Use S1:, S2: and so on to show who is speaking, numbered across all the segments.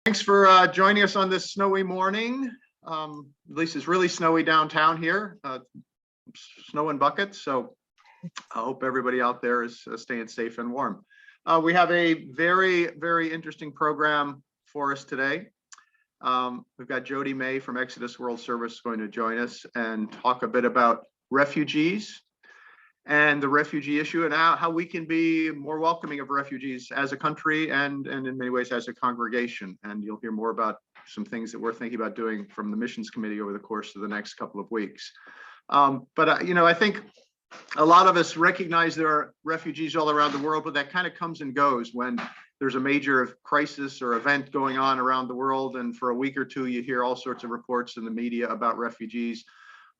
S1: Thanks for joining us on this snowy morning. At least it's really snowy downtown here, snow in buckets. So I hope everybody out there is staying safe and warm. We have a very, very interesting program for us today. We've got Jody May from Exodus World Service going to join us and talk a bit about refugees and the refugee issue and how we can be more welcoming of refugees as a country and in many ways as a congregation. And you'll hear more about some things that we're thinking about doing from the missions committee over the course of the next couple of weeks. I think a lot of us recognize there are refugees all around the world, but that kind of comes and goes when there's a major crisis or event going on around the world. And for a week or two, you hear all sorts of reports in the media about refugees,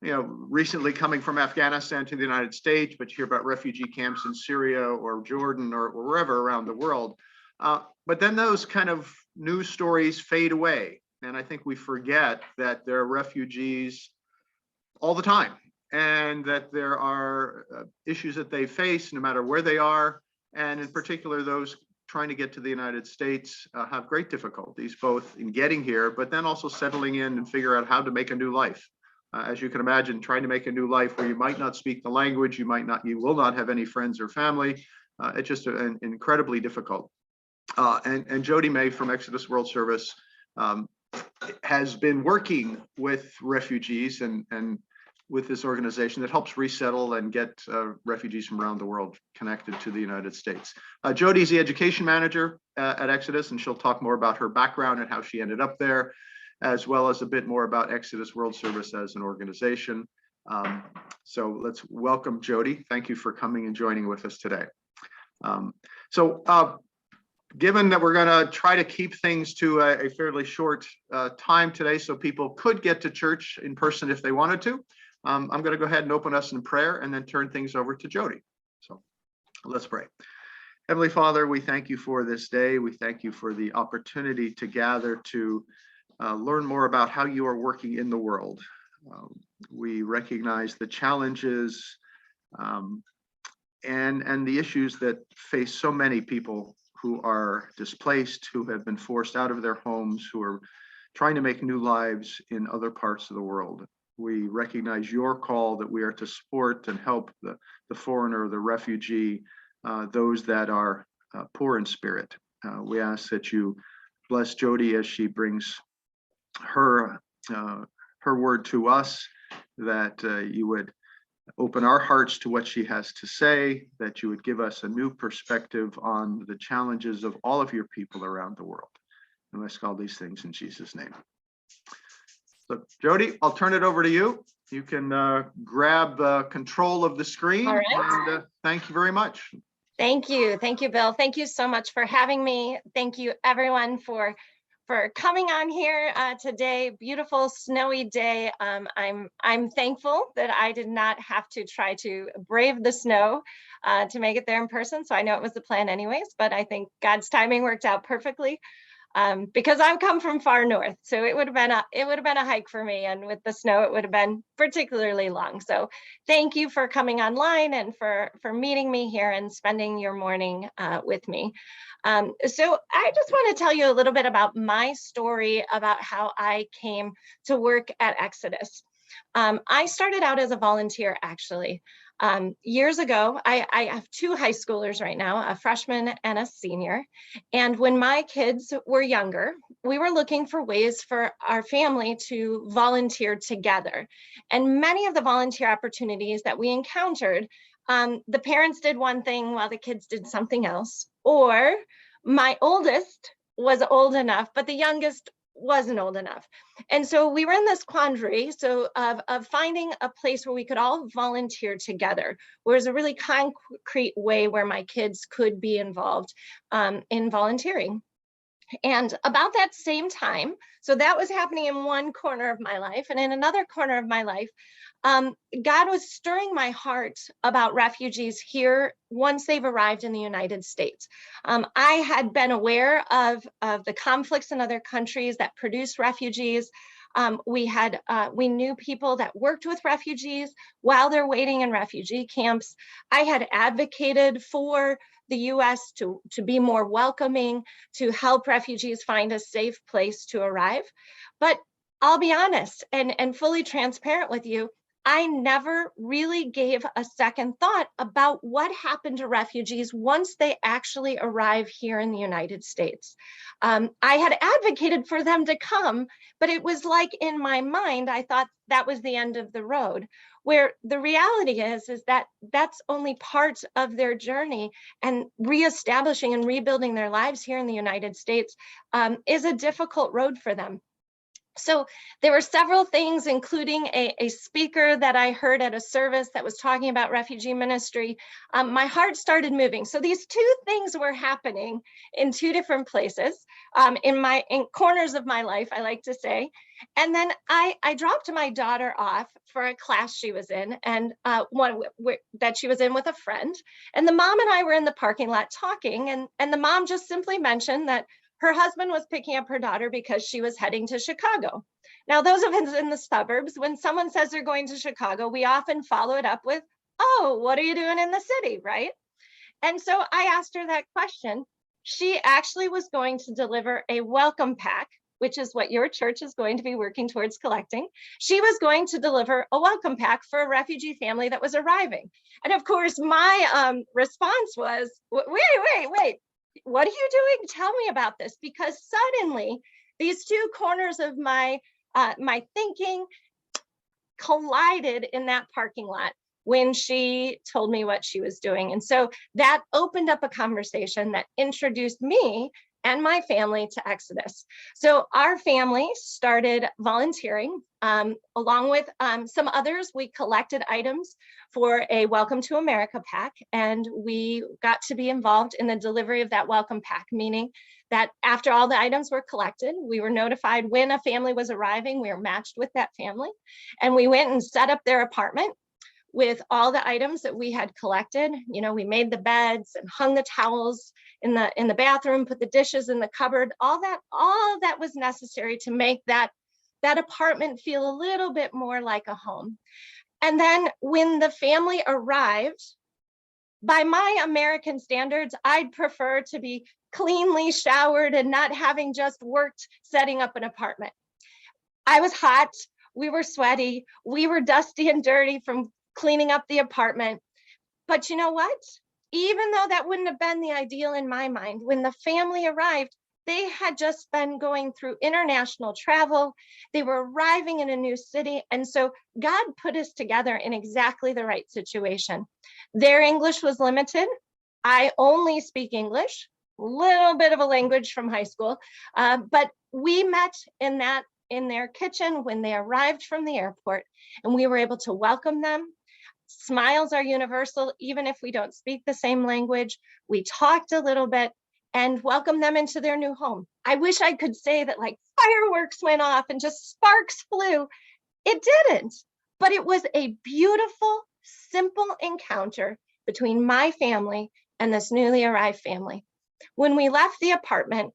S1: recently coming from Afghanistan to the United States, but you hear about refugee camps in Syria or Jordan or wherever around the world. But then those kind of news stories fade away. And I think we forget that there are refugees all the time and that there are issues that they face no matter where they are. And in particular, those trying to get to the United States have great difficulties, both in getting here, but then also settling in and figure out how to make a new life. As you can imagine, trying to make a new life where you might not speak the language, you will not have any friends or family. It's just incredibly difficult. And Jody May from Exodus World Service has been working with refugees and with this organization that helps resettle and get refugees from around the world connected to the United States. Jody's the education manager at Exodus, and she'll talk more about her background and how she ended up there, as well as a bit more about Exodus World Service as an organization. So let's welcome Jody. Thank you for coming and joining with us today. Given that we're going to try to keep things to a fairly short time today so people could get to church in person if they wanted to, I'm going to go ahead and open us in prayer and then turn things over to Jody. So let's pray. Heavenly Father, we thank you for this day. We thank you for the opportunity to gather to learn more about how you are working in the world. We recognize the challenges and the issues that face so many people who are displaced, who have been forced out of their homes, who are trying to make new lives in other parts of the world. We recognize your call that we are to support and help the foreigner, the refugee, those that are poor in spirit. We ask that you bless Jody as she brings her word to us, that you would open our hearts to what she has to say, that you would give us a new perspective on the challenges of all of your people around the world. And I ask all these things in Jesus' name. So Jody, I'll turn it over to you. You can grab control of the screen.
S2: All right.
S1: And thank you very much.
S2: Thank you, Bill. Thank you so much for having me. Thank you everyone for coming on here today. Beautiful snowy day. I'm thankful that I did not have to try to brave the snow to make it there in person. So I know it was the plan anyways, but I think God's timing worked out perfectly because I've come from far north. So it would have been a hike for me, and with the snow, it would have been particularly long. So thank you for coming online and for meeting me here and spending your morning with me. So I just want to tell you a little bit about my story about how I came to work at Exodus. I started out as a volunteer, actually. Years ago, I have two high schoolers right now, a freshman and a senior. And when my kids were younger, we were looking for ways for our family to volunteer together. And many of the volunteer opportunities that we encountered, the parents did one thing while the kids did something else, or my oldest was old enough, but the youngest wasn't old enough. And so we were in this quandary of finding a place where we could all volunteer together, where there's a really concrete way where my kids could be involved in volunteering. And about that same time, so that was happening in one corner of my life, and in another corner of my life, God was stirring my heart about refugees here once they've arrived in the United States. I had been aware of the conflicts in other countries that produce refugees. We knew people that worked with refugees while they're waiting in refugee camps. I had advocated for the US to be more welcoming, to help refugees find a safe place to arrive. But I'll be honest and fully transparent with you, I never really gave a second thought about what happened to refugees once they actually arrive here in the United States. I had advocated for them to come, but it was like in my mind, I thought that was the end of the road, where the reality is that that's only part of their journey, and reestablishing and rebuilding their lives here in the United States is a difficult road for them. So there were several things, including a speaker that I heard at a service that was talking about refugee ministry. My heart started moving. So these two things were happening in two different places, in corners of my life, I like to say. And then I dropped my daughter off for a class she was in, and that she was in with a friend. And the mom and I were in the parking lot talking, and the mom just simply mentioned that her husband was picking up her daughter because she was heading to Chicago. Now, those of us in the suburbs, when someone says they're going to Chicago, we often follow it up with, oh, what are you doing in the city, right? And so I asked her that question. She actually was going to deliver a welcome pack, which is what your church is going to be working towards collecting. She was going to deliver a welcome pack for a refugee family that was arriving. And of course, my response was, wait. What are you doing? Tell me about this, because suddenly these two corners of my thinking collided in that parking lot when she told me what she was doing. And so that opened up a conversation that introduced me and my family to Exodus. So our family started volunteering along with some others. We collected items for a Welcome to America pack, and we got to be involved in the delivery of that welcome pack, meaning that after all the items were collected, we were notified when a family was arriving. We were matched with that family, and we went and set up their apartment with all the items that we had collected. You know, we made the beds and hung the towels in the bathroom, put the dishes in the cupboard, all that was necessary to make that apartment feel a little bit more like a home. And then when the family arrived, by my American standards, I'd prefer to be cleanly showered and not having just worked setting up an apartment. I was hot, we were sweaty, we were dusty and dirty from cleaning up the apartment. But you know what? Even though that wouldn't have been the ideal in my mind, when the family arrived, they had just been going through international travel. They were arriving in a new city. And so God put us together in exactly the right situation. Their English was limited. I only speak English, a little bit of a language from high school, but we met in their kitchen when they arrived from the airport, and we were able to welcome them. Smiles are universal, even if we don't speak the same language. We talked a little bit and welcomed them into their new home. I wish I could say that like fireworks went off and just sparks flew. It didn't, but it was a beautiful, simple encounter between my family and this newly arrived family. When we left the apartment,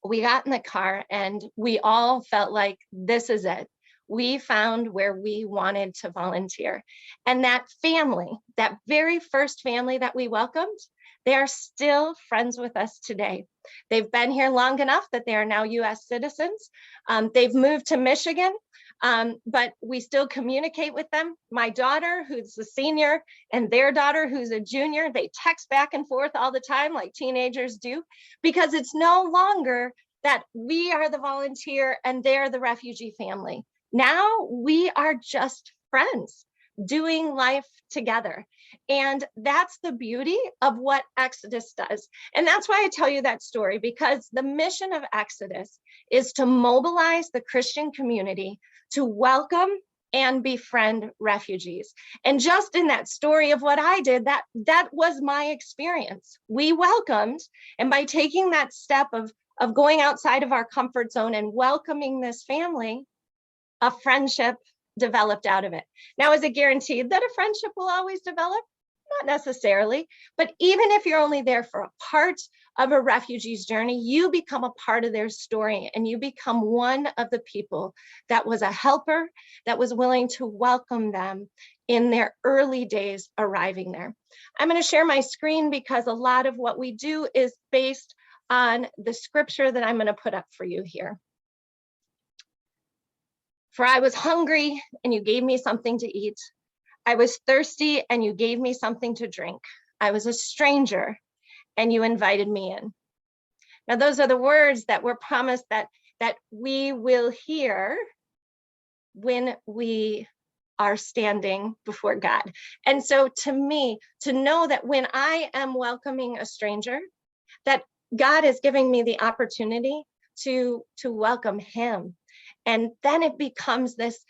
S2: we got in the car and we all felt like this is it. We found where we wanted to volunteer. And that family, that very first family that we welcomed, they are still friends with us today. They've been here long enough that they are now US citizens. They've moved to Michigan, but we still communicate with them. My daughter, who's a senior, and their daughter, who's a junior, they text back and forth all the time like teenagers do, because it's no longer that we are the volunteer and they're the refugee family. Now we are just friends doing life together. And that's the beauty of what Exodus does. And that's why I tell you that story, because the mission of Exodus is to mobilize the Christian community to welcome and befriend refugees. And just in that story of what I did, that was my experience. We welcomed, and by taking that step of going outside of our comfort zone and welcoming this family, a friendship developed out of it. Now, is it guaranteed that a friendship will always develop? Not necessarily, but even if you're only there for a part of a refugee's journey, you become a part of their story, and you become one of the people that was a helper, that was willing to welcome them in their early days arriving there. I'm going to share my screen because a lot of what we do is based on the scripture that I'm going to put up for you here. For I was hungry and you gave me something to eat. I was thirsty and you gave me something to drink. I was a stranger and you invited me in. Now, those are the words that were promised that we will hear when we are standing before God. And so to me, to know that when I am welcoming a stranger, that God is giving me the opportunity to welcome him. And then it becomes this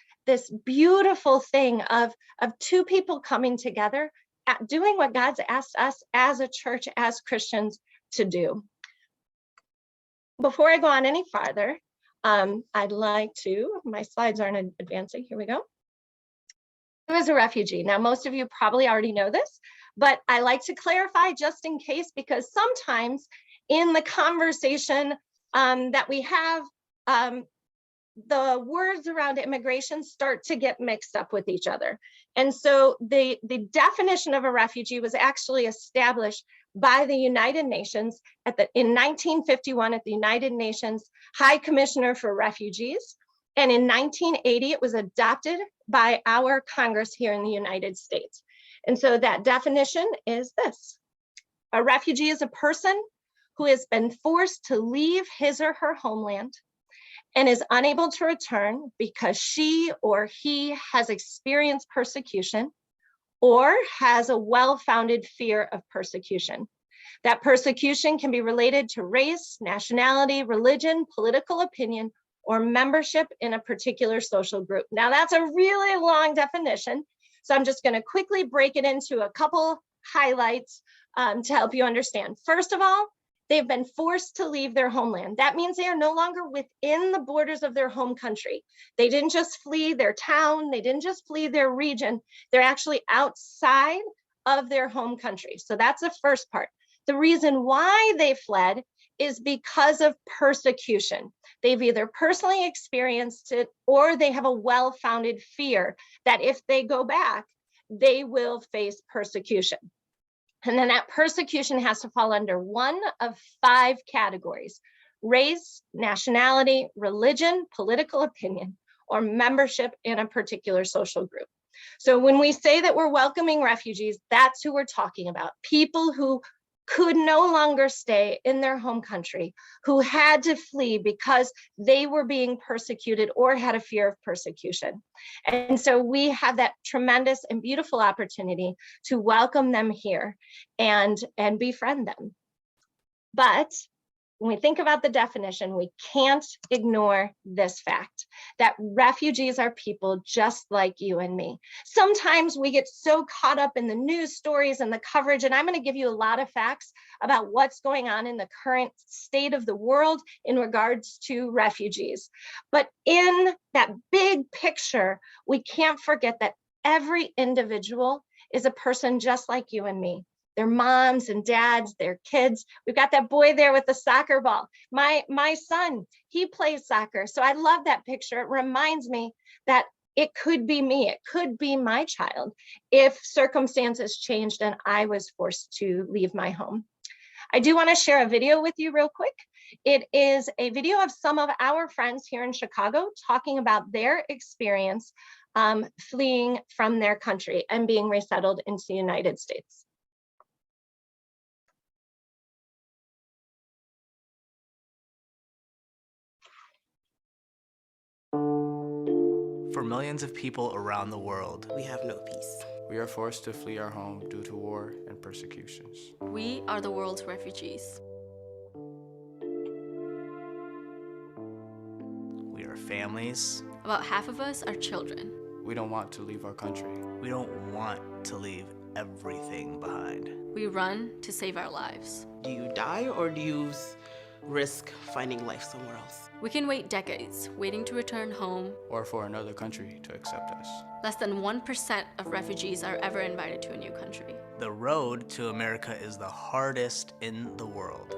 S2: beautiful thing of two people coming together, doing what God's asked us as a church, as Christians to do. Before I go on any farther, I'd like to, my slides aren't advancing, here we go. Who is a refugee? Now, most of you probably already know this, but I like to clarify just in case, because sometimes in the conversation that we have, the words around immigration start to get mixed up with each other. And so the definition of a refugee was actually established by the United Nations in 1951 at the United Nations High Commissioner for Refugees. And in 1980, it was adopted by our Congress here in the United States. And so that definition is this: a refugee is a person who has been forced to leave his or her homeland and is unable to return because she or he has experienced persecution or has a well-founded fear of persecution. That persecution can be related to race, nationality, religion, political opinion, or membership in a particular social group. Now, that's a really long definition, so I'm just going to quickly break it into a couple highlights to help you understand. First of all, they've been forced to leave their homeland. That means they are no longer within the borders of their home country. They didn't just flee their town, they didn't just flee their region, they're actually outside of their home country. So that's the first part. The reason why they fled is because of persecution. They've either personally experienced it or they have a well-founded fear that if they go back, they will face persecution. And then that persecution has to fall under one of 5 categories: race, nationality, religion, political opinion, or membership in a particular social group. So when we say that we're welcoming refugees, that's who we're talking about. People who could no longer stay in their home country, who had to flee because they were being persecuted or had a fear of persecution. And so we have that tremendous and beautiful opportunity to welcome them here and befriend them. But when we think about the definition, we can't ignore this fact that refugees are people just like you and me. Sometimes we get so caught up in the news stories and the coverage, and I'm going to give you a lot of facts about what's going on in the current state of the world in regards to refugees. But in that big picture, we can't forget that every individual is a person just like you and me. Their moms and dads, their kids. We've got that boy there with the soccer ball. My son, he plays soccer. So I love that picture. It reminds me that it could be me. It could be my child if circumstances changed and I was forced to leave my home. I do want to share a video with you real quick. It is a video of some of our friends here in Chicago talking about their experience fleeing from their country and being resettled into the United States.
S3: For millions of people around the world,
S4: we have no peace.
S5: We are forced to flee our home due to war and persecutions.
S6: We are the world's refugees.
S3: we are families.
S6: About half of us are children.
S5: We don't want to leave our country.
S3: We don't want to leave everything behind.
S6: We run to save our lives.
S4: Do you die or do you risk finding life somewhere else?
S6: We can wait decades, waiting to return home.
S5: Or for another country to accept us.
S6: Less than 1% of refugees are ever invited to a new country.
S3: The road to America is the hardest in the world.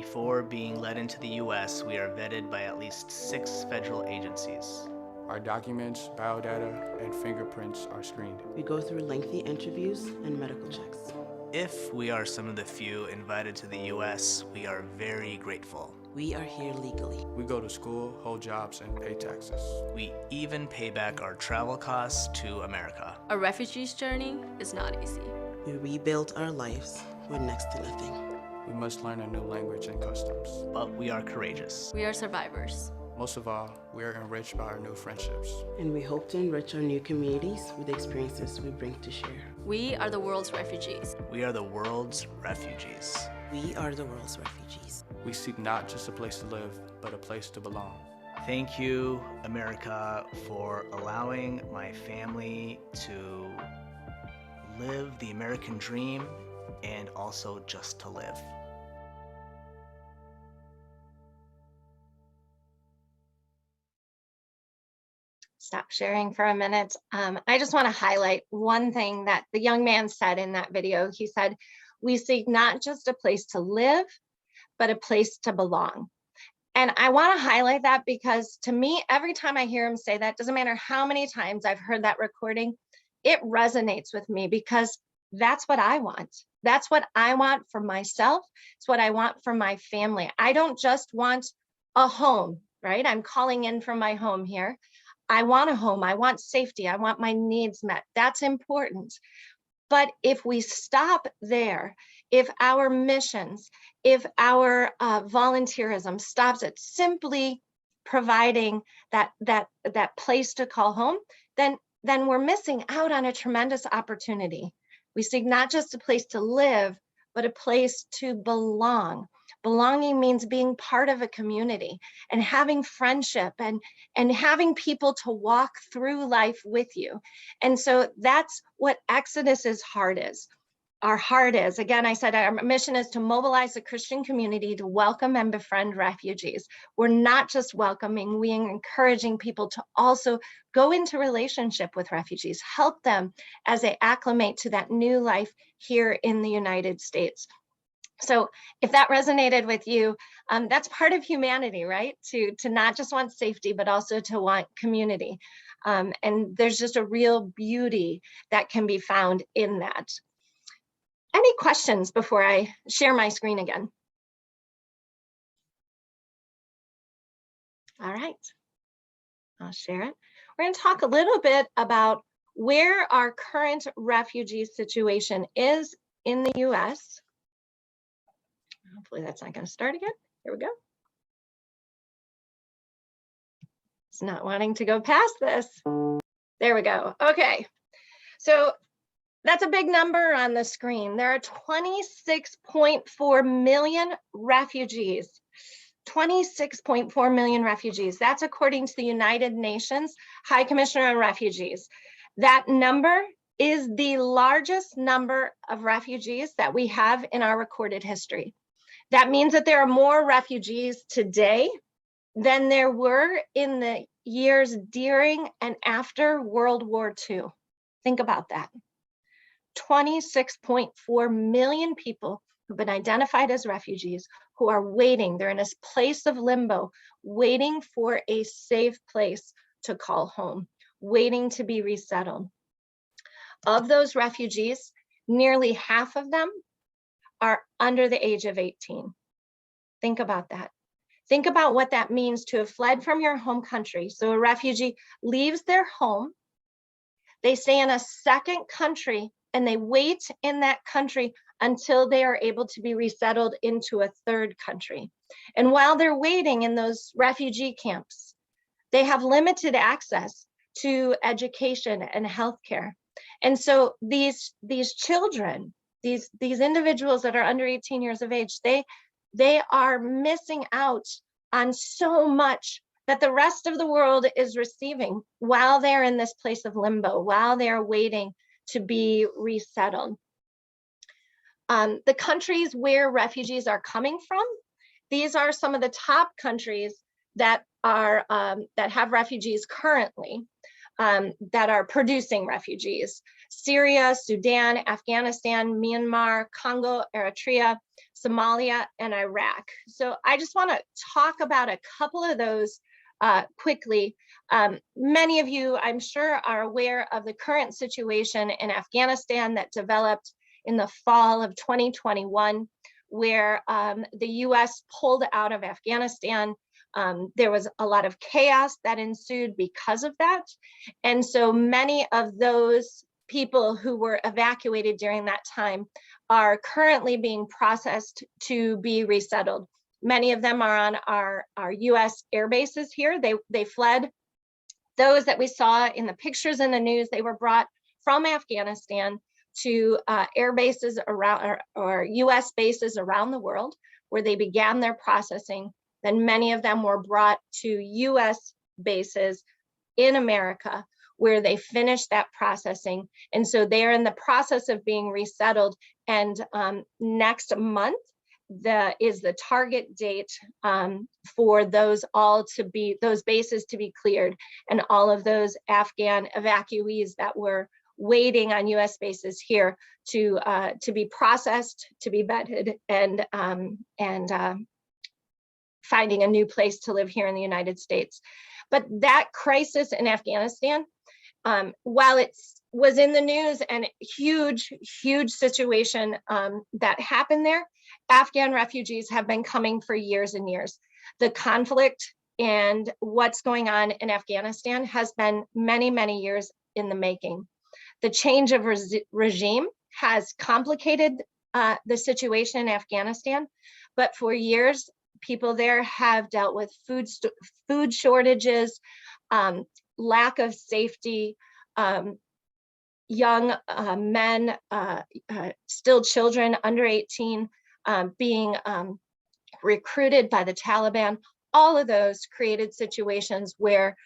S3: Before being let into the US, we are vetted by at least 6 federal agencies.
S5: Our documents, biodata, and fingerprints are screened.
S4: We go through lengthy interviews and medical checks.
S3: If we are some of the few invited to the US, we are very grateful.
S4: We are here legally.
S5: We go to school, hold jobs, and pay taxes.
S3: We even pay back our travel costs to America.
S6: A refugee's journey is not easy.
S4: We rebuilt our lives with next to nothing.
S5: We must learn a new language and customs.
S3: But we are courageous.
S6: We are survivors.
S5: Most of all, we are enriched by our new friendships.
S4: And we hope to enrich our new communities with the experiences we bring to share.
S6: We are the world's refugees.
S3: We are the world's refugees.
S4: We are the world's refugees.
S5: We seek not just a place to live, but a place to belong.
S3: Thank you, America, for allowing my family to live the American dream and also just to live.
S2: Stop sharing for a minute. I just want to highlight one thing that the young man said in that video. He said, we seek not just a place to live, but a place to belong. And I want to highlight that because to me, every time I hear him say that, doesn't matter how many times I've heard that recording, it resonates with me because that's what I want. That's what I want for myself. It's what I want for my family. I don't just want a home, right? I'm calling in from my home here. I want a home. I want safety. I want my needs met. That's important. But if we stop there, if our missions, if our volunteerism stops at simply providing that place to call home, then we're missing out on a tremendous opportunity. We seek not just a place to live, but a place to belong. Belonging means being part of a community and having friendship and having people to walk through life with you. And so that's what Exodus's heart is. Our heart is, again, I said our mission is to mobilize the Christian community to welcome and befriend refugees. We're not just welcoming, we are encouraging people to also go into relationship with refugees, help them as they acclimate to that new life here in the United States. So if that resonated with you, that's part of humanity, right? To not just want safety, but also to want community. And there's just a real beauty that can be found in that. Any questions before I share my screen again? All right, I'll share it. We're going to talk a little bit about where our current refugee situation is in the US. Hopefully that's not going to start again. Here we go. It's not wanting to go past this. There we go. Okay. So that's a big number on the screen. There are 26.4 million refugees. 26.4 million refugees. That's according to the United Nations High Commissioner on Refugees. That number is the largest number of refugees that we have in our recorded history. That means that there are more refugees today than there were in the years during and after World War II. Think about that. 26.4 million people who've been identified as refugees who are waiting. They're in a place of limbo, waiting for a safe place to call home, waiting to be resettled. Of those refugees, nearly half of them are under the age of 18. Think about that. Think about what that means to have fled from your home country. So a refugee leaves their home, they stay in a second country, and they wait in that country until they are able to be resettled into a third country. And while they're waiting in those refugee camps, they have limited access to education and healthcare. And so these children, these individuals that are under 18 years of age, they are missing out on so much that the rest of the world is receiving while they're in this place of limbo, while they're waiting to be resettled. The countries where refugees are coming from, these are some of the top countries that are that have refugees currently, that are producing refugees: Syria, Sudan, Afghanistan, Myanmar, Congo, Eritrea, Somalia, and Iraq. So I just want to talk about a couple of those quickly. Many of you, I'm sure, are aware of the current situation in Afghanistan that developed in the fall of 2021, where the US pulled out of Afghanistan. There was a lot of chaos that ensued because of that. And so many of those people who were evacuated during that time are currently being processed to be resettled. Many of them are on our US air bases here. They fled. Those that we saw in the pictures in the news, they were brought from Afghanistan to air bases around or US bases around the world, where they began their processing. Then many of them were brought to US bases in America, where they finished that processing. And so they're in the process of being resettled. And next month is the target date for those bases to be cleared, and all of those Afghan evacuees that were waiting on US bases here to be processed, to be vetted, and finding a new place to live here in the United States. But that crisis in Afghanistan, while it was in the news and huge situation that happened there, Afghan refugees have been coming for years and years. The conflict and what's going on in Afghanistan has been many years in the making. The change of regime has complicated the situation in Afghanistan, but for years, people there have dealt with food shortages, lack of safety, young men, still children under 18, being recruited by the Taliban. All of those created situations where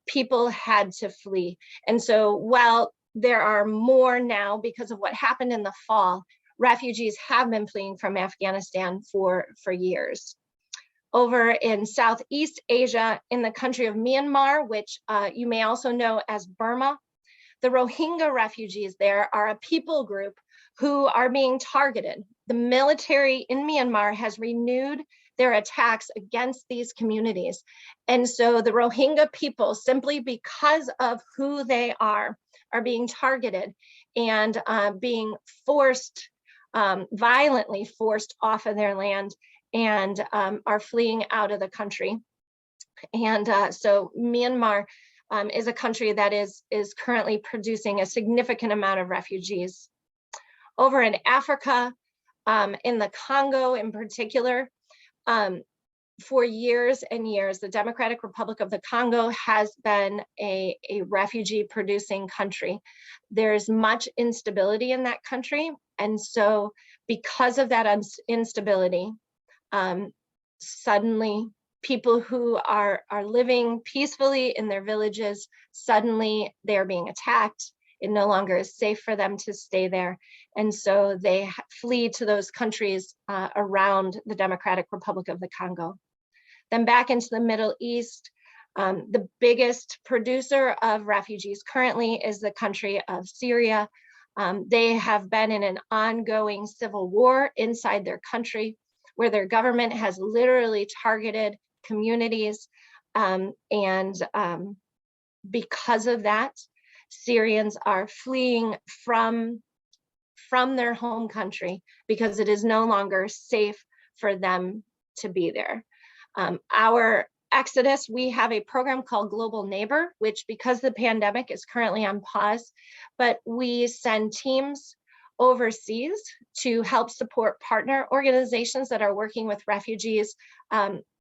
S2: people had to flee. And so while there are more now because of what happened in the fall, refugees have been fleeing from Afghanistan for years. Over in Southeast Asia, in the country of Myanmar, which you may also know as Burma, the Rohingya refugees there are a people group who are being targeted. The military in Myanmar has renewed their attacks against these communities. And so the Rohingya people, simply because of who they are being targeted and being forced, violently forced off of their land, and are fleeing out of the country. And so Myanmar is a country that is currently producing a significant amount of refugees. Over in Africa, in the Congo in particular, for years and years, the Democratic Republic of the Congo has been a refugee producing country. There's much instability in that country. And so because of that instability, suddenly people who are living peacefully in their villages, suddenly they're being attacked. It no longer is safe for them to stay there. And so they flee to those countries around the Democratic Republic of the Congo. Then back into the Middle East, the biggest producer of refugees currently is the country of Syria. They have been in an ongoing civil war inside their country, where their government has literally targeted communities. Because of that, Syrians are fleeing from their home country because it is no longer safe for them to be there. Our exodus, we have a program called Global Neighbor, which, because the pandemic is currently on pause, but we send teams overseas to help support partner organizations that are working with refugees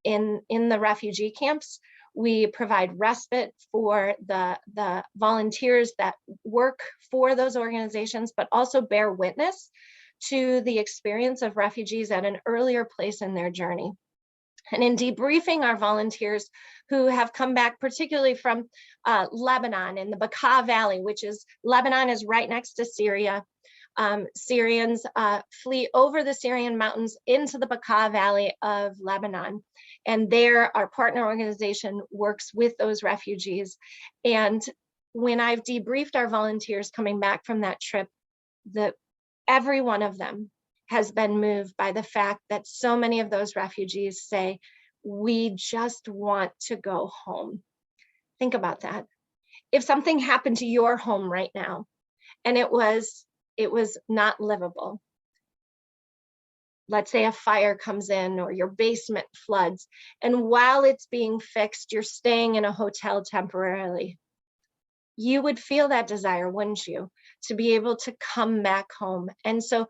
S2: in the refugee camps. We provide respite for the volunteers that work for those organizations, but also bear witness to the experience of refugees at an earlier place in their journey. And in debriefing our volunteers who have come back, particularly from Lebanon in the Bekaa Valley, Lebanon is right next to Syria. Syrians flee over the Syrian mountains into the Bekaa Valley of Lebanon. And there, our partner organization works with those refugees. And when I've debriefed our volunteers coming back from that trip, every one of them has been moved by the fact that so many of those refugees say, we just want to go home. Think about that. If something happened to your home right now and it was not livable, let's say a fire comes in or your basement floods, and while it's being fixed, you're staying in a hotel temporarily, you would feel that desire, wouldn't you, to be able to come back home. And so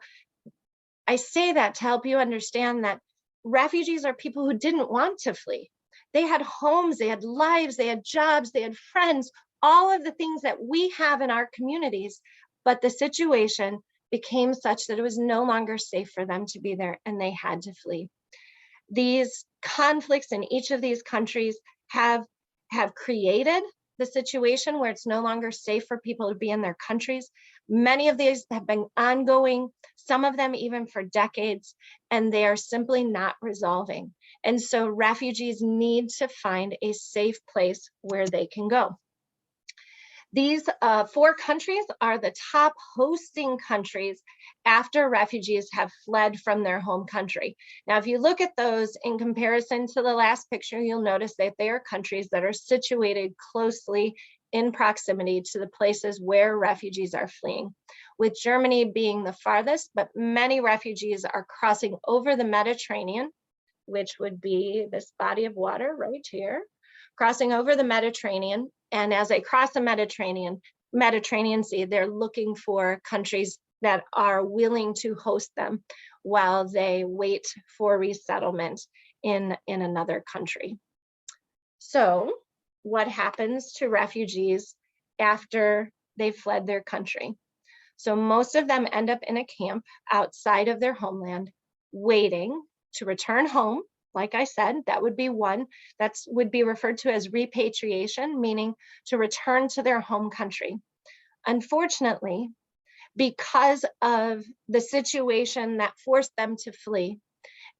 S2: I say that to help you understand that refugees are people who didn't want to flee. They had homes, they had lives, they had jobs, they had friends, all of the things that we have in our communities, but the situation became such that it was no longer safe for them to be there and they had to flee. These conflicts in each of these countries have created the situation where it's no longer safe for people to be in their countries. Many of these have been ongoing, some of them even for decades, and they are simply not resolving. And so refugees need to find a safe place where they can go. These 4 countries are the top hosting countries after refugees have fled from their home country. Now, if you look at those in comparison to the last picture, you'll notice that they are countries that are situated closely in proximity to the places where refugees are fleeing, with Germany being the farthest, but many refugees are crossing over the Mediterranean, which would be this body of water right here, crossing over the Mediterranean. And as they cross the Mediterranean Sea, they're looking for countries that are willing to host them while they wait for resettlement in another country. So what happens to refugees after they've fled their country? So most of them end up in a camp outside of their homeland, waiting to return home. Like I said, that would be one that would be referred to as repatriation, meaning to return to their home country. Unfortunately, because of the situation that forced them to flee,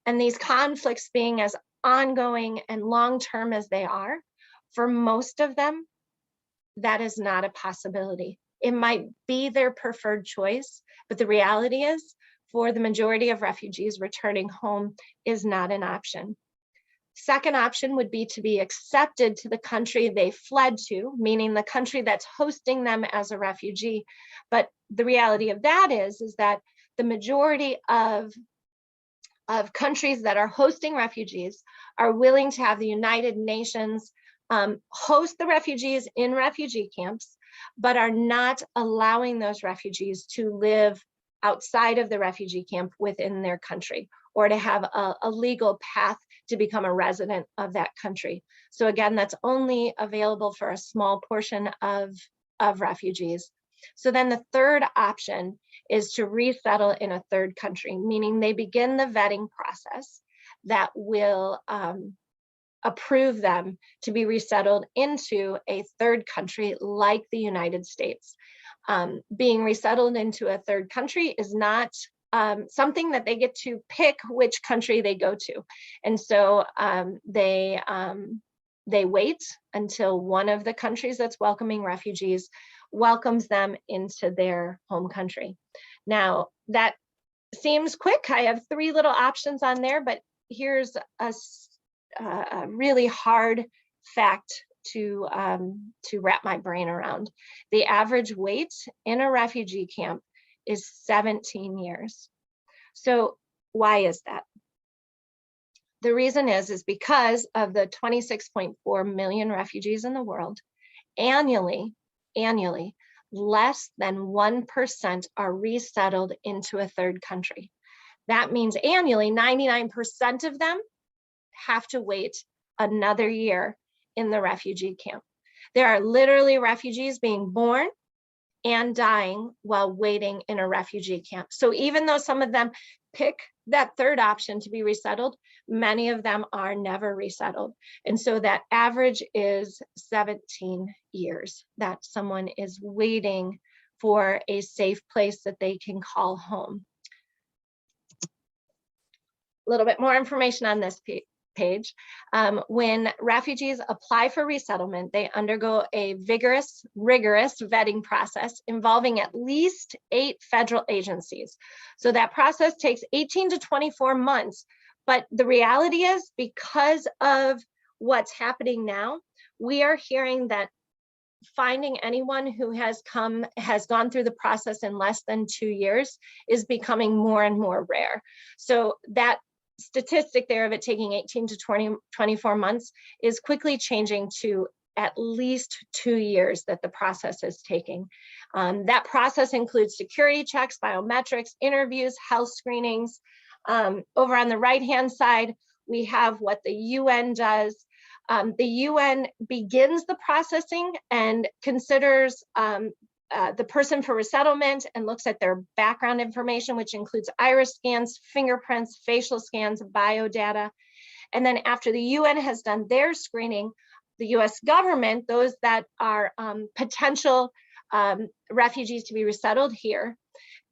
S2: and these conflicts being as ongoing and long-term as they are, for most of them, that is not a possibility. It might be their preferred choice, but the reality is, for the majority of refugees, returning home is not an option. Second option would be to be accepted to the country they fled to, meaning the country that's hosting them as a refugee. But the reality of that is that the majority of countries that are hosting refugees are willing to have the United Nations host the refugees in refugee camps, but are not allowing those refugees to live outside of the refugee camp within their country, or to have a legal path to become a resident of that country. So again, that's only available for a small portion of refugees. So then the third option is to resettle in a third country, meaning they begin the vetting process that will approve them to be resettled into a third country like the United States. Being resettled into a third country is not something that they get to pick which country they go to. And so they wait until one of the countries that's welcoming refugees welcomes them into their home country. Now, that seems quick. I have 3 little options on there, but here's a really hard fact to wrap my brain around. The average wait in a refugee camp is 17 years. So why is that? The reason is because of the 26.4 million refugees in the world, annually, less than 1% are resettled into a third country. That means annually, 99% of them have to wait another year in the refugee camp. There are literally refugees being born and dying while waiting in a refugee camp. So even though some of them pick that third option to be resettled, many of them are never resettled. And so that average is 17 years that someone is waiting for a safe place that they can call home. A little bit more information on this page. When refugees apply for resettlement, they undergo a rigorous vetting process involving at least 8 federal agencies. So that process takes 18 to 24 months. But the reality is, because of what's happening now, we are hearing that finding anyone who has gone through the process in less than 2 years is becoming more and more rare. So that statistic there of it taking 18 to 24 months is quickly changing to at least 2 years that the process is taking. That process includes security checks, biometrics, interviews, health screenings. Over on the right-hand side, we have what the UN does. The UN begins the processing and considers the person for resettlement and looks at their background information, which includes iris scans, fingerprints, facial scans, biodata. And then after the UN has done their screening, the US government, those that are potential refugees to be resettled here,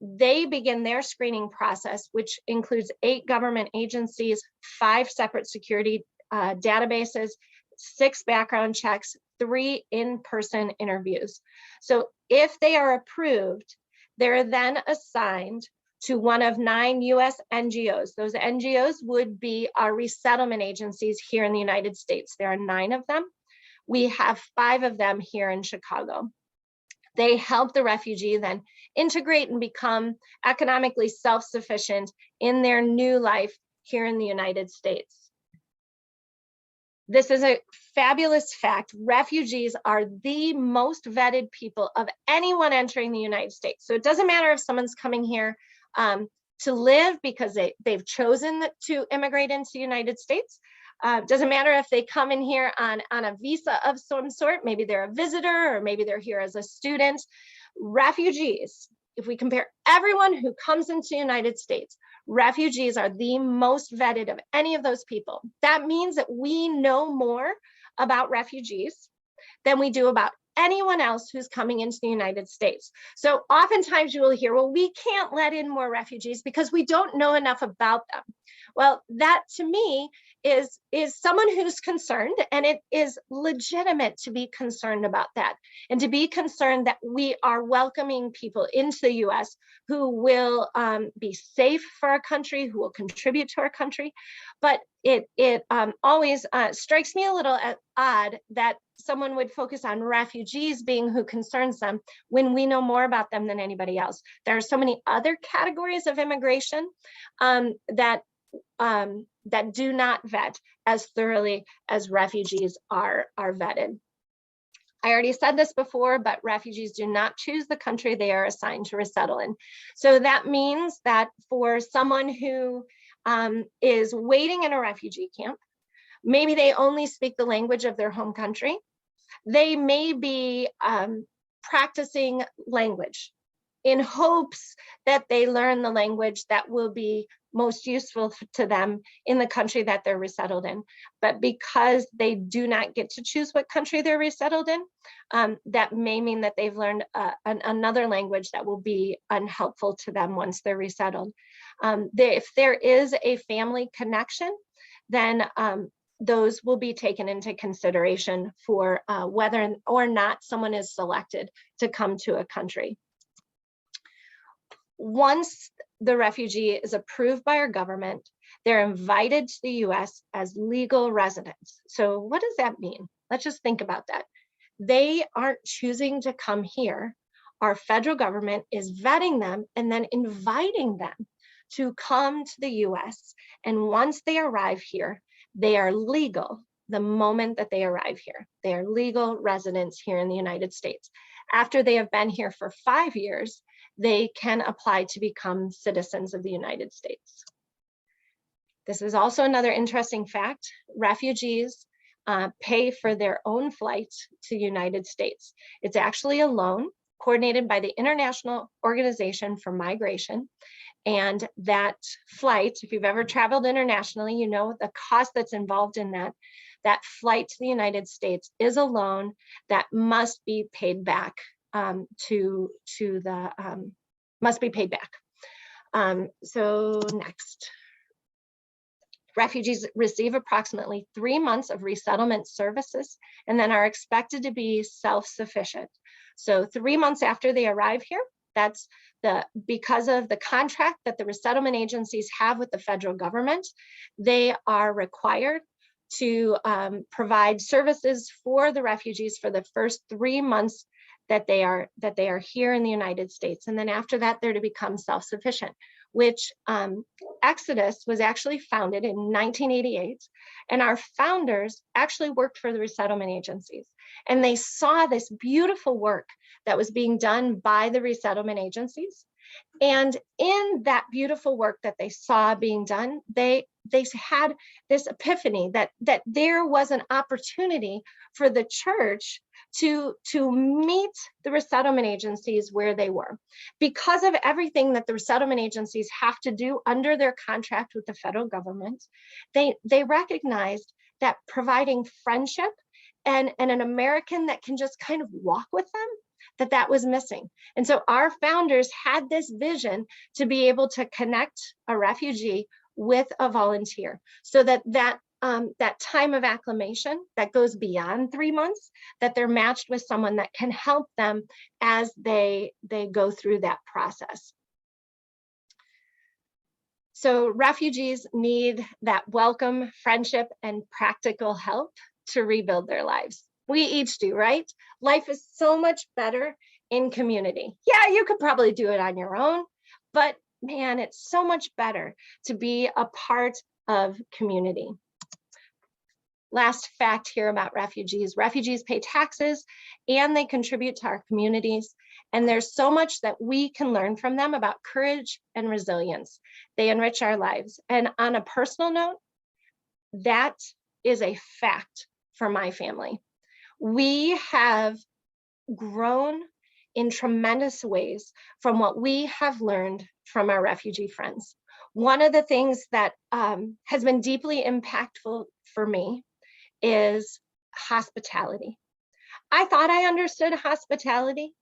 S2: they begin their screening process, which includes 8 government agencies, 5 separate security databases, 6 background checks, 3 in-person interviews. So if they are approved, they're then assigned to one of 9 US NGOs. Those NGOs would be our resettlement agencies here in the United States. There are 9 of them. We have 5 of them here in Chicago. They help the refugee then integrate and become economically self-sufficient in their new life here in the United States. This is a fabulous fact. Refugees are the most vetted people of anyone entering the United States. So it doesn't matter if someone's coming here to live because they've chosen to immigrate into the United States. Doesn't matter if they come in here on a visa of some sort, maybe they're a visitor or maybe they're here as a student. Refugees, if we compare everyone who comes into the United States, refugees are the most vetted of any of those people. That means that we know more about refugees than we do about anyone else who's coming into the United States. So oftentimes you will hear, well, we can't let in more refugees because we don't know enough about them. Well, that to me is someone who's concerned, and it is legitimate to be concerned about that, and to be concerned that we are welcoming people into the US who will be safe for our country, who will contribute to our country. But it always strikes me a little odd that someone would focus on refugees being who concerns them when we know more about them than anybody else. There are so many other categories of immigration that do not vet as thoroughly as refugees are vetted. I already said this before, but refugees do not choose the country they are assigned to resettle in. So that means that for someone who is waiting in a refugee camp, maybe they only speak the language of their home country. They may be practicing language in hopes that they learn the language that will be most useful to them in the country that they're resettled in. But because they do not get to choose what country they're resettled in, that may mean that they've learned another language that will be unhelpful to them once they're resettled. If there is a family connection, then those will be taken into consideration for whether or not someone is selected to come to a country. Once the refugee is approved by our government, they're invited to the US as legal residents. So what does that mean? Let's just think about that. They aren't choosing to come here. Our federal government is vetting them and then inviting them to come to the US. And once they arrive here, they are legal the moment that they arrive here. They are legal residents here in the United States. After they have been here for 5 years, they can apply to become citizens of the United States. This is also another interesting fact. Refugees pay for their own flight to the United States. It's actually a loan coordinated by the International Organization for Migration. And that flight, if you've ever traveled internationally, you know the cost that's involved in that. That flight to the United States is a loan that must be paid back must be paid back. So next. Refugees receive approximately 3 months of resettlement services and then are expected to be self-sufficient. So 3 months after they arrive here, that's because of the contract that the resettlement agencies have with the federal government, they are required to provide services for the refugees for the first 3 months that they are here in the United States. And then after that, they're to become self-sufficient, which Exodus was actually founded in 1988. And our founders actually worked for the resettlement agencies. And they saw this beautiful work that was being done by the resettlement agencies. And in that beautiful work that they saw being done, they had this epiphany that there was an opportunity for the church to meet the resettlement agencies where they were. Because of everything that the resettlement agencies have to do under their contract with the federal government, they recognized that providing friendship and an American that can just kind of walk with them, that was missing. And so our founders had this vision to be able to connect a refugee with a volunteer, so that time of acclimation that goes beyond 3 months, that they're matched with someone that can help them as they go through that process. So refugees need that welcome, friendship, and practical help to rebuild their lives. We each do, right? Life is so much better in community. Yeah, you could probably do it on your own, but man, it's so much better to be a part of community. Last fact here about refugees. Refugees pay taxes and they contribute to our communities. And there's so much that we can learn from them about courage and resilience. They enrich our lives. And on a personal note, that is a fact for my family. We have grown in tremendous ways from what we have learned from our refugee friends. One of the things that has been deeply impactful for me is hospitality. I thought I understood hospitality,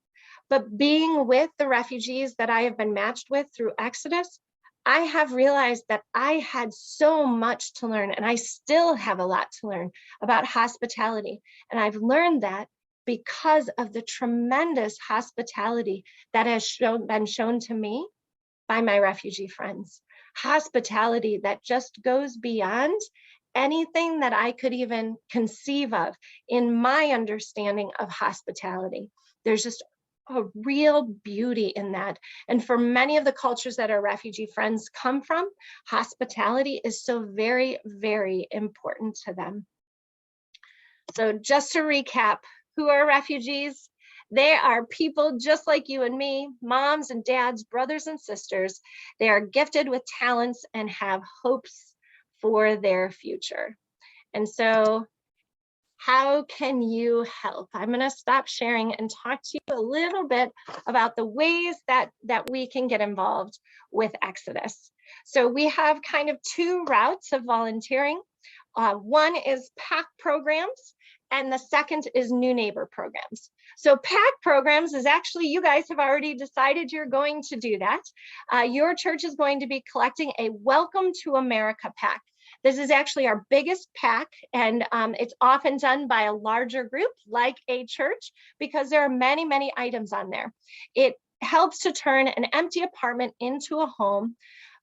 S2: but being with the refugees that I have been matched with through Exodus, I have realized that I had so much to learn, and I still have a lot to learn about hospitality. And I've learned that because of the tremendous hospitality that has been shown to me by my refugee friends. Hospitality that just goes beyond anything that I could even conceive of in my understanding of hospitality. There's just a real beauty in that. And for many of the cultures that our refugee friends come from, hospitality is so very, very important to them. So just to recap, who are refugees? They are people just like you and me, moms and dads, brothers and sisters. They are gifted with talents and have hopes for their future. And so how can you help? I'm going to stop sharing and talk to you a little bit about the ways that we can get involved with Exodus. So we have kind of two routes of volunteering. One is PAC programs, and the second is New Neighbor programs. So PAC programs is actually, you guys have already decided you're going to do that. Your church is going to be collecting a Welcome to America PAC. This is actually our biggest PAC, and it's often done by a larger group like a church because there are many, many items on there. It helps to turn an empty apartment into a home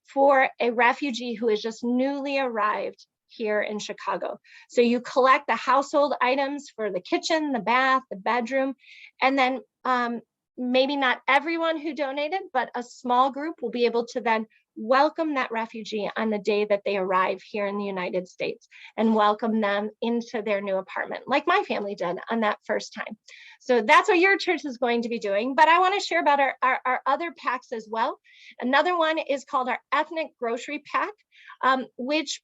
S2: for a refugee who is just newly arrived here in Chicago. So you collect the household items for the kitchen, the bath, the bedroom, and then maybe not everyone who donated, but a small group will be able to then welcome that refugee on the day that they arrive here in the United States and welcome them into their new apartment, like my family did on that first time. So that's what your church is going to be doing. But I want to share about our other PACs as well. Another one is called our Ethnic Grocery PAC, which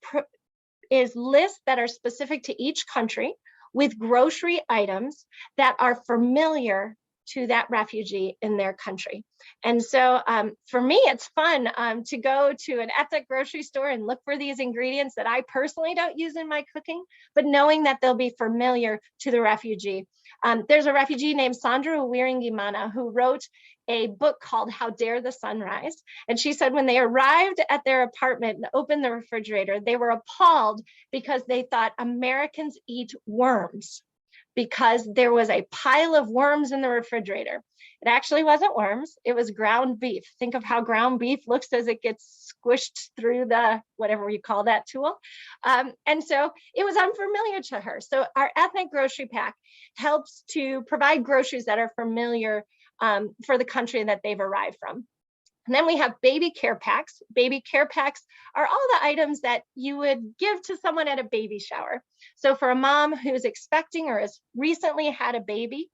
S2: is lists that are specific to each country with grocery items that are familiar to that refugee in their country. And so for me, it's fun to go to an ethnic grocery store and look for these ingredients that I personally don't use in my cooking, but knowing that they'll be familiar to the refugee. There's a refugee named Sandra Uwiringimana who wrote a book called How Dare the Sun Rise. And she said when they arrived at their apartment and opened the refrigerator, they were appalled because they thought Americans eat worms, because there was a pile of worms in the refrigerator. It actually wasn't worms, it was ground beef. Think of how ground beef looks as it gets squished through the, whatever you call that tool. And so it was unfamiliar to her. So our ethnic grocery pack helps to provide groceries that are familiar for the country that they've arrived from. And then we have baby care packs. Baby care packs are all the items that you would give to someone at a baby shower. So for a mom who's expecting or has recently had a baby,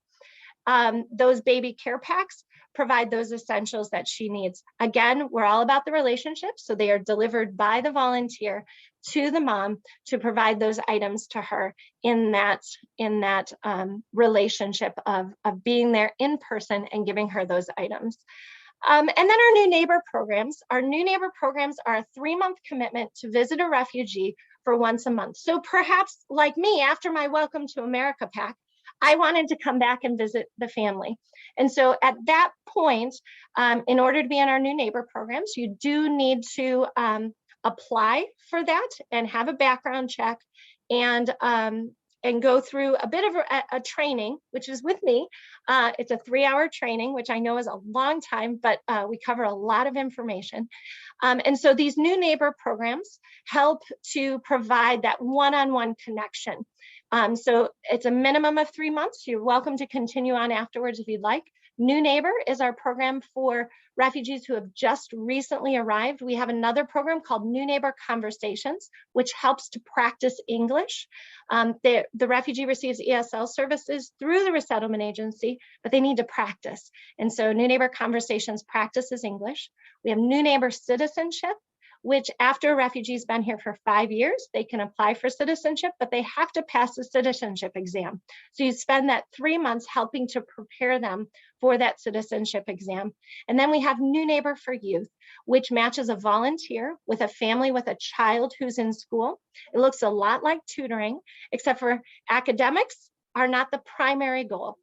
S2: those baby care packs provide those essentials that she needs. Again, we're all about the relationship. So they are delivered by the volunteer to the mom to provide those items to her in that relationship of being there in person and giving her those items. And then our new neighbor programs. Our new neighbor programs are a 3-month commitment to visit a refugee for once a month. So perhaps like me, after my Welcome to America pack, I wanted to come back and visit the family. And so at that point, in order to be in our new neighbor programs, you do need to apply for that and have a background check and go through a bit of a training, which is with me. It's a 3-hour training, which I know is a long time, but we cover a lot of information. And so these new neighbor programs help to provide that one-on-one connection. So it's a minimum of 3 months. You're welcome to continue on afterwards if you'd like. New Neighbor is our program for refugees who have just recently arrived. We have another program called New Neighbor Conversations, which helps to practice English. The refugee receives ESL services through the resettlement agency, but they need to practice. And so New Neighbor Conversations practices English. We have New Neighbor Citizenship, which after a refugee's been here for 5 years, they can apply for citizenship, but they have to pass the citizenship exam. So you spend that 3 months helping to prepare them for that citizenship exam. And then we have New Neighbor for Youth, which matches a volunteer with a family with a child who's in school. It looks a lot like tutoring, except for academics are not the primary goal.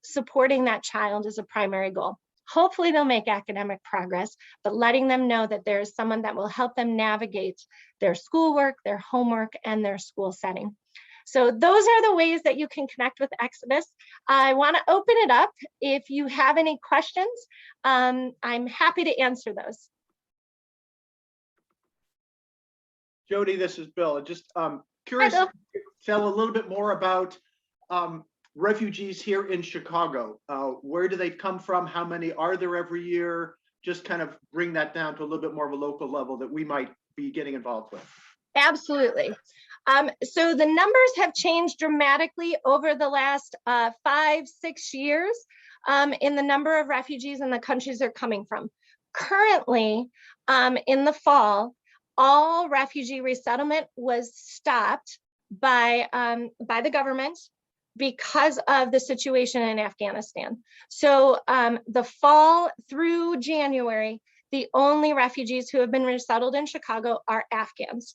S2: Supporting that child is a primary goal. Hopefully they'll make academic progress, but letting them know that there's someone that will help them navigate their schoolwork, their homework, and their school setting. So those are the ways that you can connect with Exodus. I want to open it up. If you have any questions, I'm happy to answer those.
S1: Jody, this is Bill. Just curious,
S2: Hi, Bill.
S1: tell a little bit more about refugees here in Chicago. Where do they come from? How many are there every year? Just kind of bring that down to a little bit more of a local level that we might be getting involved with.
S2: Absolutely. So the numbers have changed dramatically over the last 5-6 years in the number of refugees in the countries they're coming from. Currently, in the fall, all refugee resettlement was stopped by the government because of the situation in Afghanistan. So the fall through January, the only refugees who have been resettled in Chicago are Afghans.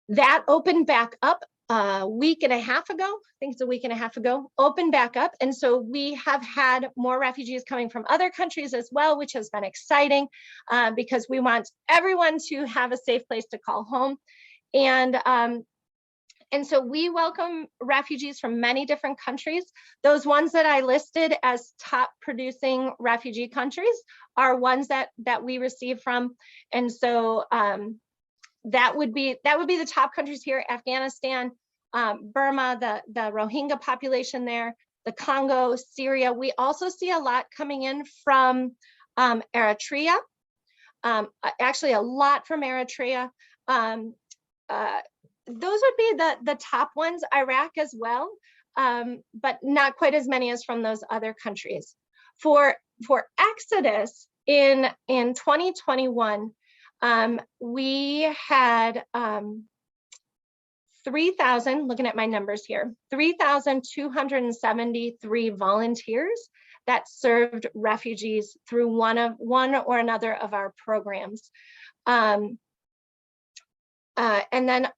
S2: That opened back up a week and a half ago. I think it's a week and a half ago, opened back up. And so we have had more refugees coming from other countries as well, which has been exciting because we want everyone to have a safe place to call home. And so we welcome refugees from many different countries. Those ones that I listed as top producing refugee countries are ones that we receive from. And so that would be the top countries here: Afghanistan, Burma, the Rohingya population there, the Congo, Syria. We also see a lot coming in from Eritrea, actually a lot from Eritrea. Those would be the top ones, Iraq as well, but not quite as many as from those other countries. For Exodus in 2021, we had 3,000, looking at my numbers here, 3,273 volunteers that served refugees through one or another of our programs. And then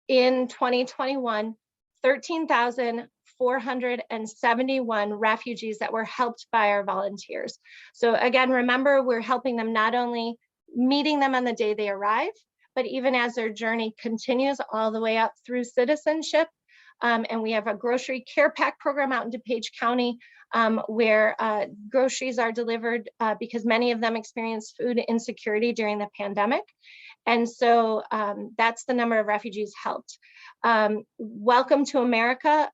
S2: in 2021, 13,471 refugees that were helped by our volunteers. So again, remember, we're helping them, not only meeting them on the day they arrive, but even as their journey continues all the way up through citizenship. And we have a grocery care pack program out in DuPage County, where groceries are delivered because many of them experienced food insecurity during the pandemic. And so that's the number of refugees helped. Welcome to America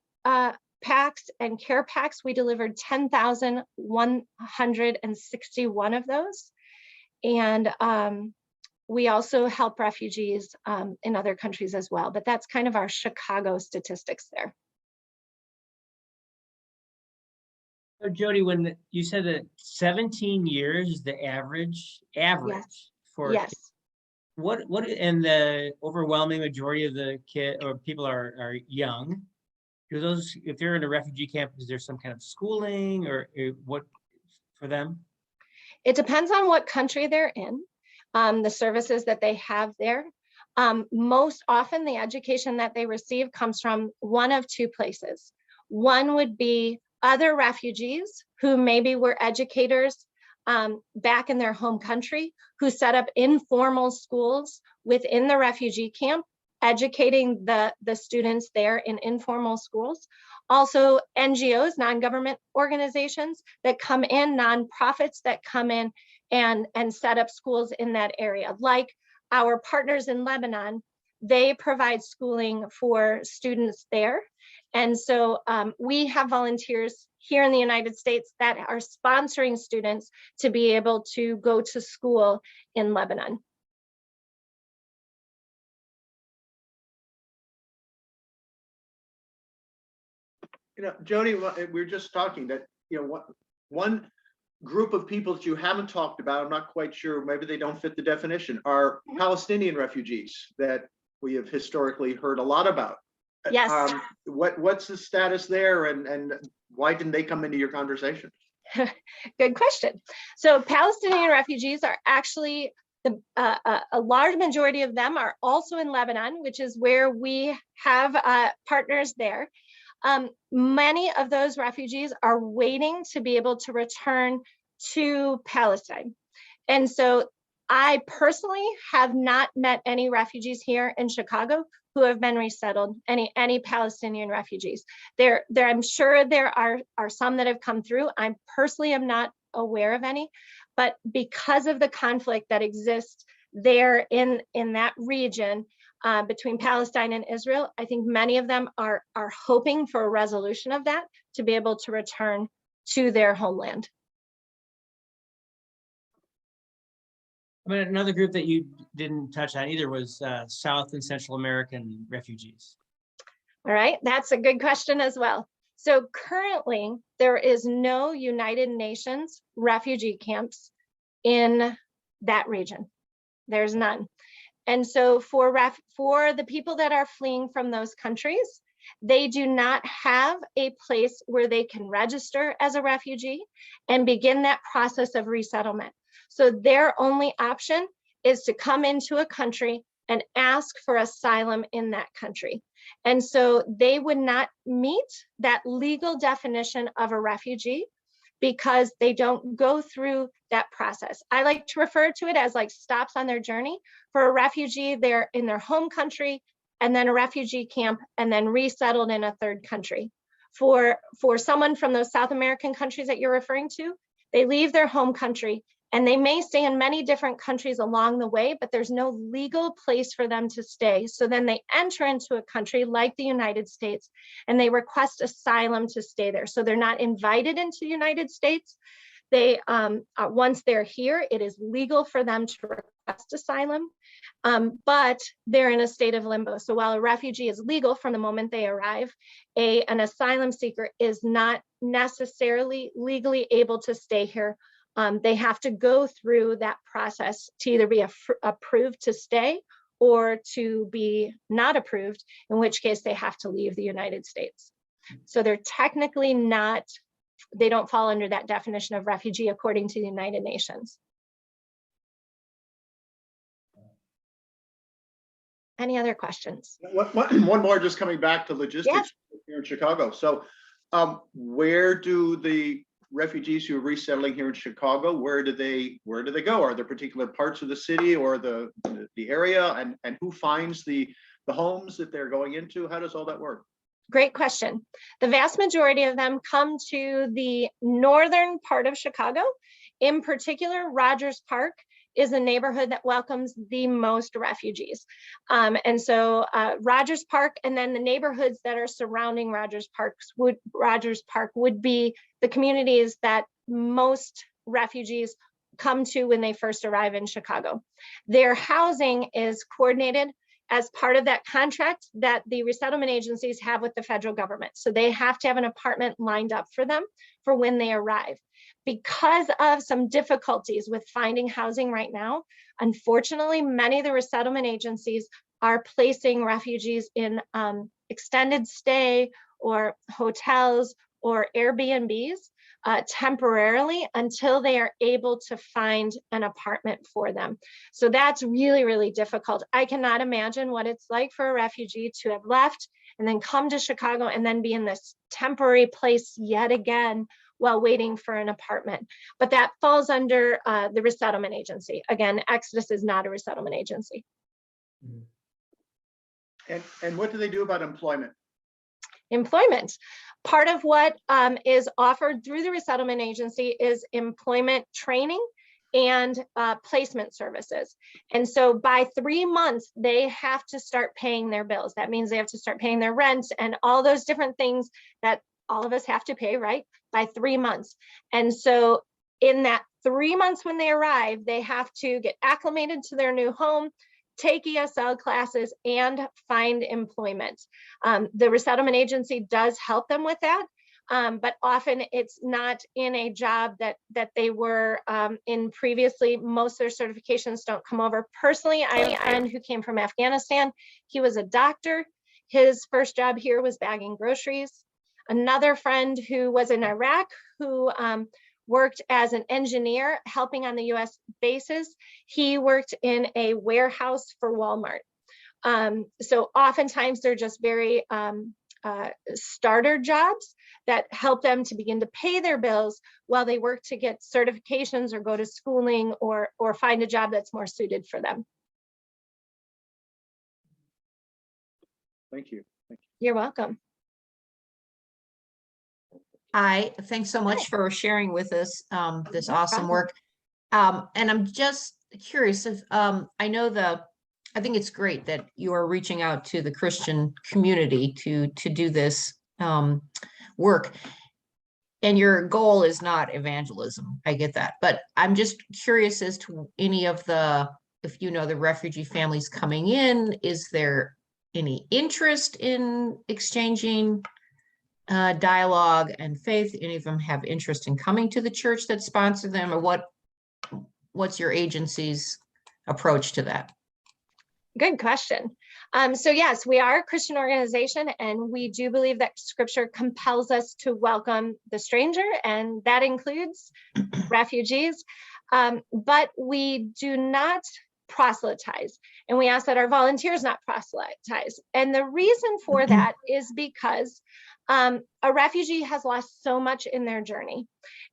S2: packs and care packs, we delivered 10,161 of those. And we also help refugees in other countries as well, but that's kind of our Chicago statistics there.
S7: So Jody, when you said that 17 years is the average
S2: Yes.
S7: for
S2: Yes.
S7: what and the overwhelming majority of the people are young. Do those, if they're in a refugee camp, is there some kind of schooling or what for them?
S2: It depends on what country they're in, the services that they have there. Most often the education that they receive comes from one of two places. One would be other refugees who maybe were educators back in their home country, who set up informal schools within the refugee camp, educating the students there in informal schools. Also NGOs, non-government organizations that come in, nonprofits that come in and set up schools in that area. Like our partners in Lebanon, they provide schooling for students there. And so we have volunteers here in the United States that are sponsoring students to be able to go to school in Lebanon.
S1: You know, Jody, we were just talking that, you know, one group of people that you haven't talked about, I'm not quite sure, maybe they don't fit the definition, are Palestinian refugees that we have historically heard a lot about.
S2: Yes.
S1: What's the status there, and why didn't they come into your conversation?
S2: Good question. So Palestinian refugees are actually, a large majority of them are also in Lebanon, which is where we have partners there. Many of those refugees are waiting to be able to return to Palestine. And so I personally have not met any refugees here in Chicago who have been resettled, any Palestinian refugees. I'm sure there are some that have come through. I personally am not aware of any, but because of the conflict that exists there in that region, between Palestine and Israel, I think many of them are hoping for a resolution of that to be able to return to their homeland.
S7: I mean, another group that you didn't touch on either was South and Central American refugees.
S2: All right, that's a good question as well. So currently, there is no United Nations refugee camps in that region. There's none. And so for the people that are fleeing from those countries, they do not have a place where they can register as a refugee and begin that process of resettlement. So their only option is to come into a country and ask for asylum in that country. And so they would not meet that legal definition of a refugee because they don't go through that process. I like to refer to it as like stops on their journey. For a refugee, they're in their home country, and then a refugee camp, and then resettled in a third country. For someone from those South American countries that you're referring to, they leave their home country, and they may stay in many different countries along the way, but there's no legal place for them to stay. So then they enter into a country like the United States, and they request asylum to stay there. So they're not invited into the United States. They, once they're here, it is legal for them to request asylum, but they're in a state of limbo. So while a refugee is legal from the moment they arrive, an asylum seeker is not necessarily legally able to stay here. They have to go through that process to either be approved to stay or to be not approved, in which case they have to leave the United States. So they're technically not they don't fall under that definition of refugee according to the United Nations. Any other questions?
S1: One more, just coming back to logistics here in Chicago. So where do the refugees who are resettling here in Chicago, where do they go? Are there particular parts of the city or the area, and who finds the homes that they're going into? How does all that work?
S2: Great question. The vast majority of them come to the northern part of Chicago. In particular, Rogers Park is a neighborhood that welcomes the most refugees. And so Rogers Park, and then the neighborhoods that are surrounding Rogers Park would be the communities that most refugees come to when they first arrive in Chicago. Their housing is coordinated as part of that contract that the resettlement agencies have with the federal government. So they have to have an apartment lined up for them for when they arrive. Because of some difficulties with finding housing right now, unfortunately, many of the resettlement agencies are placing refugees in extended stay or hotels or Airbnbs temporarily until they are able to find an apartment for them. So that's really, really difficult. I cannot imagine what it's like for a refugee to have left and then come to Chicago and then be in this temporary place yet again while waiting for an apartment. But that falls under the resettlement agency. Again, Exodus is not a resettlement agency.
S1: And what do they do about employment?
S2: Employment. Part of what is offered through the resettlement agency is employment training and placement services. And so by 3 months, they have to start paying their bills. That means they have to start paying their rent and all those different things that all of us have to pay, right? By 3 months. And so in that 3 months when they arrive, they have to get acclimated to their new home, take ESL classes, and find employment. The resettlement agency does help them with that, but often it's not in a job that they were in previously. Most of their certifications don't come over. Personally, I have a friend who came from Afghanistan. He was a doctor. His first job here was bagging groceries. Another friend who was in Iraq who worked as an engineer helping on the US bases. He worked in a warehouse for Walmart. So oftentimes they're just very starter jobs that help them to begin to pay their bills while they work to get certifications or go to schooling or find a job that's more suited for them.
S1: Thank you.
S2: You're welcome.
S8: Hi, thanks so much for sharing with us this
S2: No
S8: awesome
S2: problem.
S8: work. And I'm just curious if I think it's great that you are reaching out to the Christian community to do this work. And your goal is not evangelism. I get that. But I'm just curious as to any of if you know the refugee families coming in, is there any interest in exchanging dialogue and faith? Any of them have interest in coming to the church that sponsored them, or what's your agency's approach to that?
S2: Good question. So yes, we are a Christian organization, and we do believe that Scripture compels us to welcome the stranger, and that includes refugees. But we do not proselytize, and we ask that our volunteers not proselytize. And the reason for that is because a refugee has lost so much in their journey.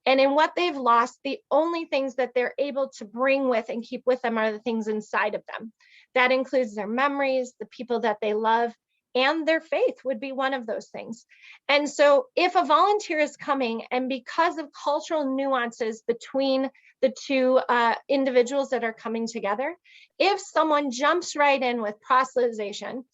S2: And in what they've lost, the only things that they're able to bring with and keep with them are the things inside of them. That includes their memories, the people that they love, and their faith would be one of those things. And so if a volunteer is coming, and because of cultural nuances between the two individuals that are coming together, if someone jumps right in with proselytization,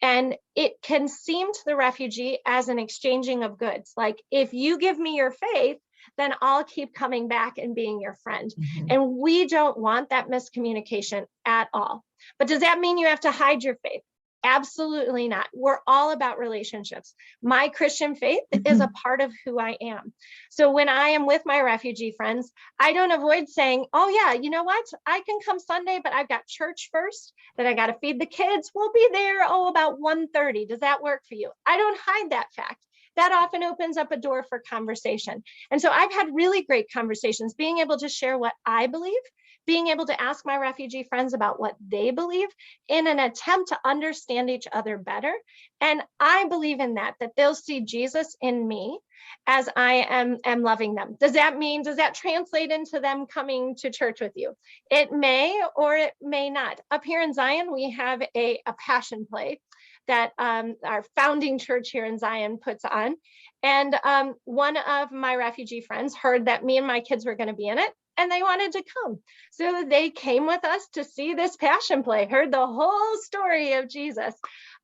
S2: and it can seem to the refugee as an exchanging of goods, like if you give me your faith, then I'll keep coming back and being your friend. And we don't want that miscommunication at all. But does that mean you have to hide your faith? Absolutely not. We're all about relationships. My Christian faith is a part of who I am. So when I am with my refugee friends, I don't avoid saying, oh yeah, you know what? I can come Sunday, but I've got church first, then I got to feed the kids. We'll be there, about 1:30. Does that work for you? I don't hide that fact. that often opens up a door for conversation. And so I've had really great conversations, being able to share what I believe, being able to ask my refugee friends about what they believe in an attempt to understand each other better. And I believe in that they'll see Jesus in me as I am loving them. Does that translate into them coming to church with you? It may, or it may not. Up here in Zion, we have a passion play that our founding church here in Zion puts on. And one of my refugee friends heard that me and my kids were going to be in it, and they wanted to come. So they came with us to see this passion play, heard the whole story of Jesus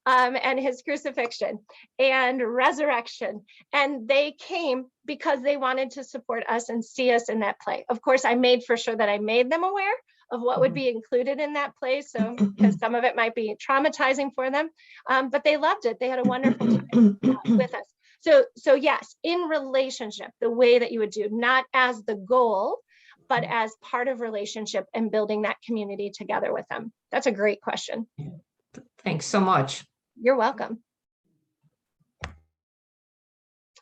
S2: and his crucifixion and resurrection. And they came because they wanted to support us and see us in that play. Of course, I made for sure that I made them aware of what would be included in that play. So, because some of it might be traumatizing for them, but they loved it. They had a wonderful time with us. So yes, in relationship, the way that you would do, not as the goal, but as part of relationship and building that community together with them. That's a great question.
S8: Thanks so much.
S2: You're welcome.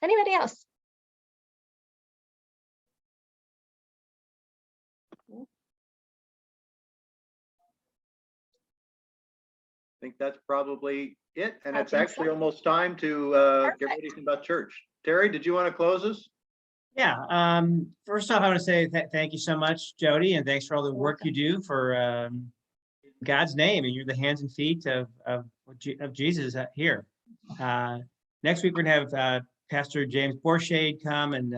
S2: Anybody else?
S1: I think that's probably it. And
S2: I
S1: it's
S2: think
S1: actually
S2: so.
S1: almost time to get ready to about church. Terry, did you want to close us?
S7: Yeah, first off, I want to say thank you so much, Jody, and thanks for all the work you do for God's name, and you're the hands and feet of Jesus here. Next week, we're gonna have Pastor James Borshade come and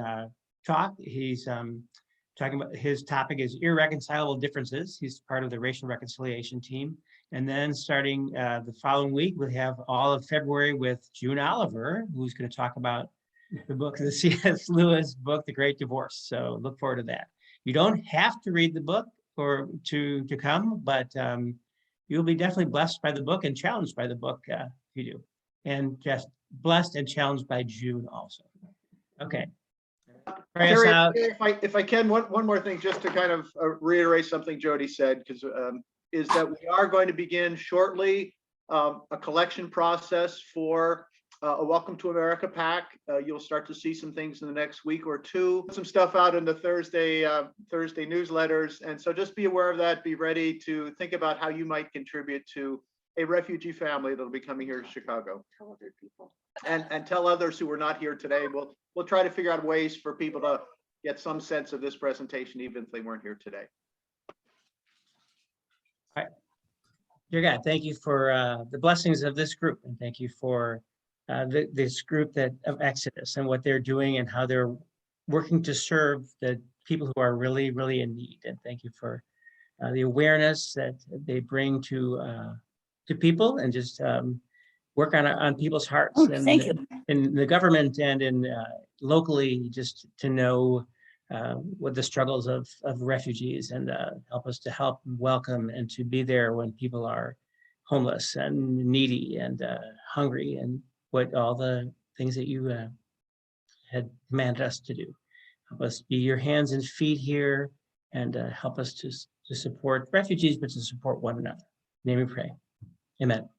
S7: talk. He's talking about, his topic is irreconcilable differences. He's part of the racial reconciliation team. And then starting the following week, we'll have all of February with June Oliver, who's going to talk about the book, the C.S. Lewis book, The Great Divorce. So look forward to that. You don't have to read the book or to come, but you'll be definitely blessed by the book and challenged by the book if you do. And just blessed and challenged by June also. Okay. Pray us
S1: Terry,
S7: out.
S1: if I can, one more thing, just to kind of reiterate something Jody said, because is that we are going to begin shortly a collection process for a Welcome to America pack. You'll start to see some things in the next week or two, some stuff out in the Thursday newsletters. And so just be aware of that. Be ready to think about how you might contribute to a refugee family that'll be coming here to Chicago.
S2: Tell other people.
S1: And tell others who were not here today. We'll try to figure out ways for people to get some sense of this presentation, even if they weren't here today.
S7: All right. Dear God, thank you for the blessings of this group, and thank you for this group of Exodus and what they're doing and how they're working to serve the people who are really, really in need. And thank you for the awareness that they bring to people, and just work on people's hearts. And
S9: thank you.
S7: In the government and in locally, just to know what the struggles of refugees, and help us to help welcome and to be there when people are homeless and needy and hungry, and what all the things that you had commanded us to do. Help us be your hands and feet here, and help us to support refugees, but to support one another. In your name we pray. Amen.